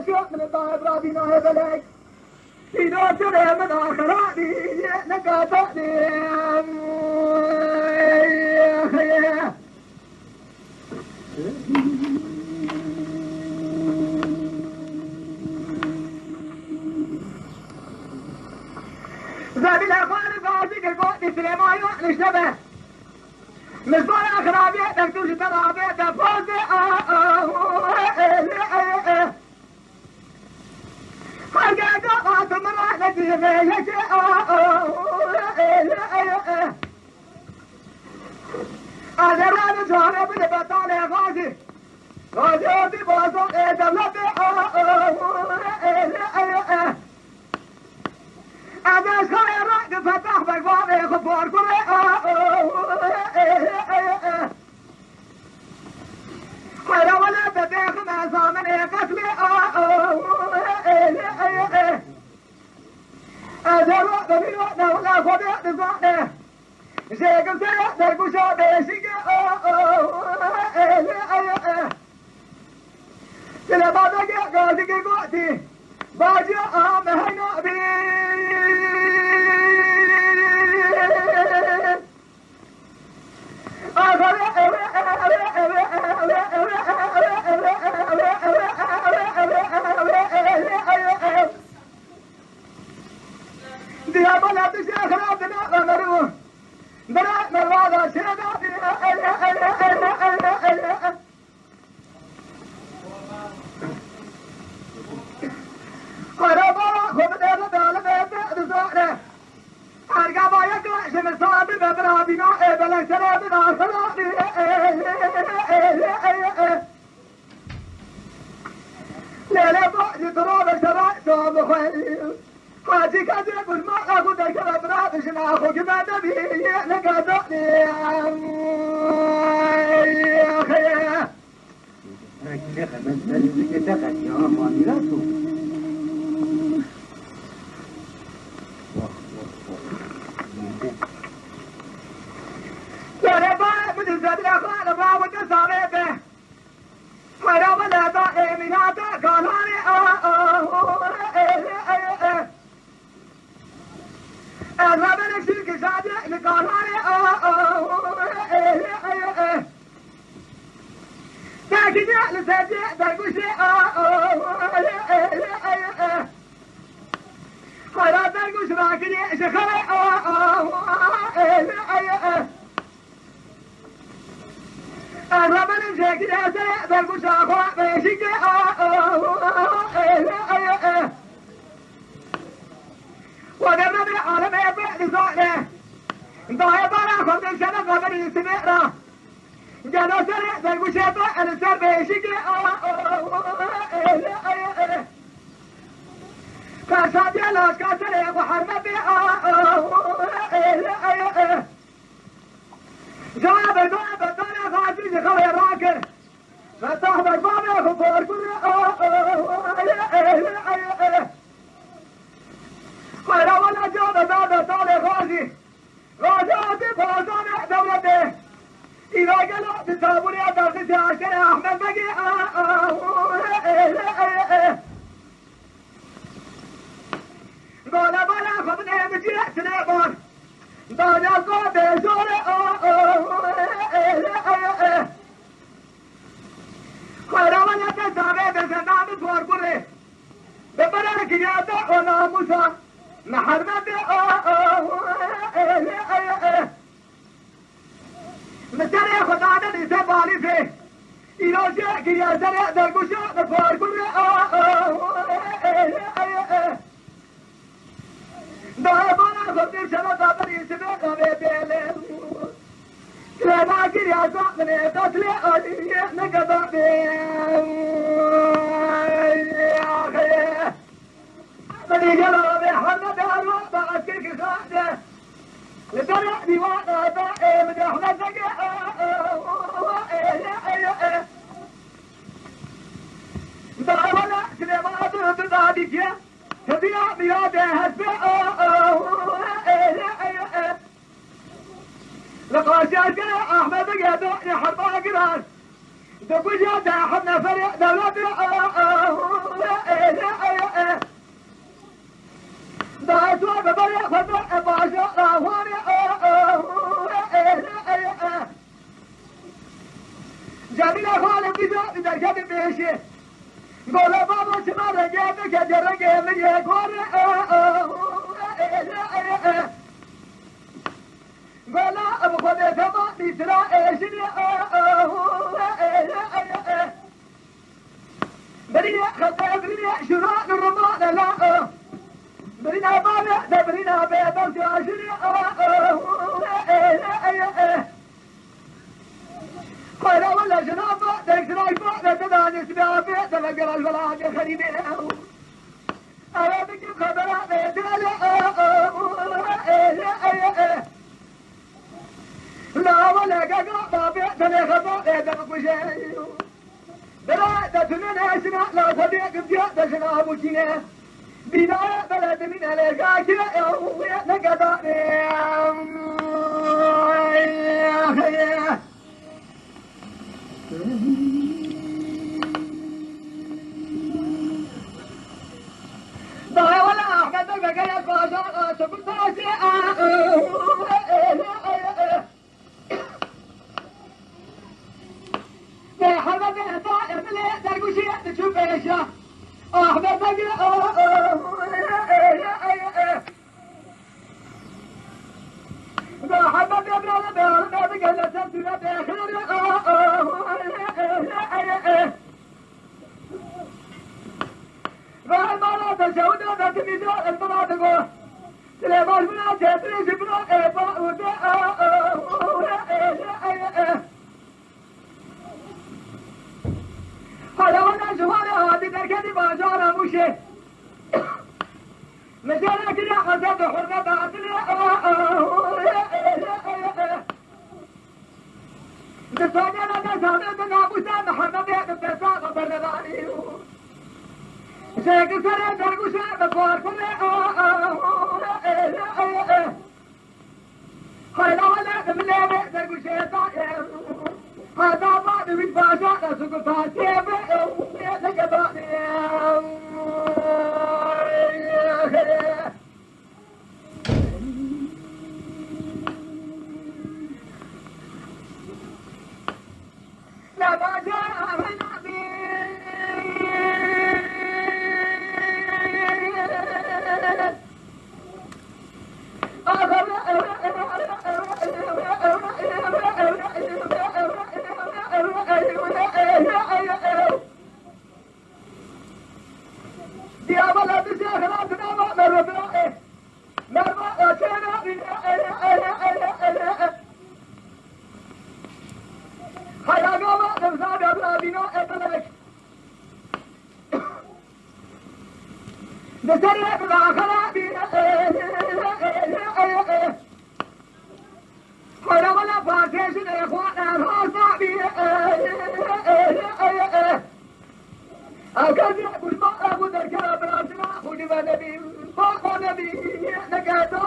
شوق من الطائب رابينا هبلك في نوتر من آخراني نقاطعني زابي الأخوان الفاسق القوتي سليمان يوحنا شبه مصباح أخرابية تكتوش ترابية تفوزي حقا قوات من رحلتي غيشي أزران جانب البطان غازي غازي بازو دولتي أداش خير رأي فتح بقواني خبار كله خير ولا تدخل أزامن قتلي أزر وقتي وقتنا ولا خدي نزاني شيكم سيئ درقو شابي شيكي سلباتك قاسك قوتي باجي مهينا بي ديها بلاد الشيخ رابنا غمرو برا مروادا شيخ خرابا خود دل دل بيت زاره ارجع بايك شمس صاب ببرا بينا بلا سلام بنا سلام لا لا بعد تراب شراء صاب خير حاجي كذب ما اخذ الكلام رابش ناخذ ما تبي نقدرني يا اخي شيخ من دخل يا أخواني لا تشوف يا رب من الزبير أخوان بابا كسامته ورب لا تأمينات كاناني الرب نشيك شادي لكاناني تاكيني لسجي درقوشي خيرات درقوش راكني شخري الربن شكل أسرع درقوش أخوة بيشيك ودرب العالم يبعد صالح ضايبانا خمد الشنف ومن يسمعنا جانا سرع درقوش يبعد السر بيشيك كاسات يلاش كاسرع وحرمة جواب الباب الدنيا غازي خوي راكر فتح بالباب خبر كل خير ولا جاب باب طال غازي غازي فوزان دولته إذا قالوا بالتابور يا درس عشان أحمد بقي قال بلا خبنا بجي سنبان دانا قاد زوري خير ولا تزابي بزنام فورقري ببرك يادا وناموسا محرمة مستري خدانا لسه بالي فيه إلوشي كي يزرع درقوشا فورقري دايبانا خبني شلا قابل يسمع غبي بيلم لما كري أزاقني قتلي أولي نقضى بيم يا أخي بني جلابي حمد أروى بأسكرك خاده لدرع ديوانا دائم دحنا زقع دايبانا سليمان تداديك يا تبيع بياده هسبع لقاشات أحمد قادو يحربا قران دقو جاده حنا فريق دولة دعيتوا ببري خطر باشا راواني جميل خالد بيجا در جد بيشي قولا بابا شما رجعت كجر جميل يقول قولا ابو خدي سما بيسرا ايشني برينا خطر برينا شراء الرمان لا برينا بابا برينا بابا شاشني خير ولا جنابه دكتراي فوق تداني سبابه تلقى الفلاج خريبه أرادك خبرات لا ولا قاقا بابا تلقى دمكوشي بلا تتنين اسنا لا صديق بجاء دشنا ابوكينا بداية بلد من الكاكي نقداني ضايع ولا احمد بقى باشا شفت راسي يا حبيبي طائر من درقوشي تشوف ايش احمد بقى يا حبيبي بقى لا تنسى فالمرات الجودة تميزات المناطق سليمان بنا تدريس بنا إيباء وداء هذا وانا شمالة هذه تركتي باشارة مشي مثلا كده حسد حرمة عدل بسانيا لنا سامي بنابوسا محمد بساقة برداني شيخ سرى درقوشة بفار خيلا ولا من لابع درقوشة طائر هذا بعد من باشا سقطها سيبع لقباني لما جاء النبي بسرعة بالآخرة خير ولا فاكيشن إخوانا الخاصة بي أكاد يقول ما أبو ذكر براسنا خذ بنبي فوق نبي نكاتو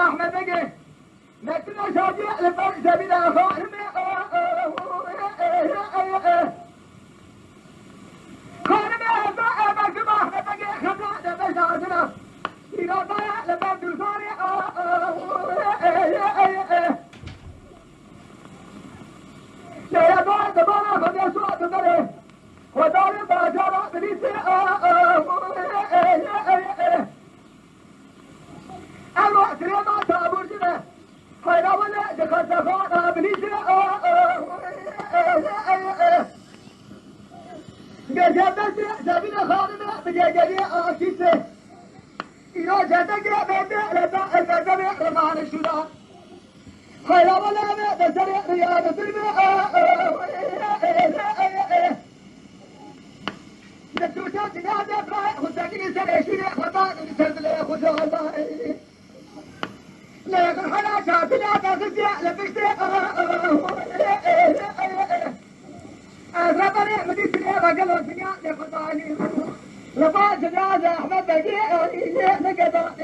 أحمد بقي نتنا شاجع لفرق سبيل أخوان ودار باجارة بليسي أروح تريما تابور جنة خيرا ولا دخل تفانا بليسي جاجة جابين خانمة بجاجة آكيسة إيرو جاجة بيبه لبا الجاجة رمان الشدان خيرا ولا بسرع رياضة نتوشات نادى فراي خزاقين سرشين خطان سرد خزاقين لكن حنا شاكنا تغزي لبشتي أزربني مديسني بقلو سنيا لخطاني لبا جنازة أحمد بقي نقضاني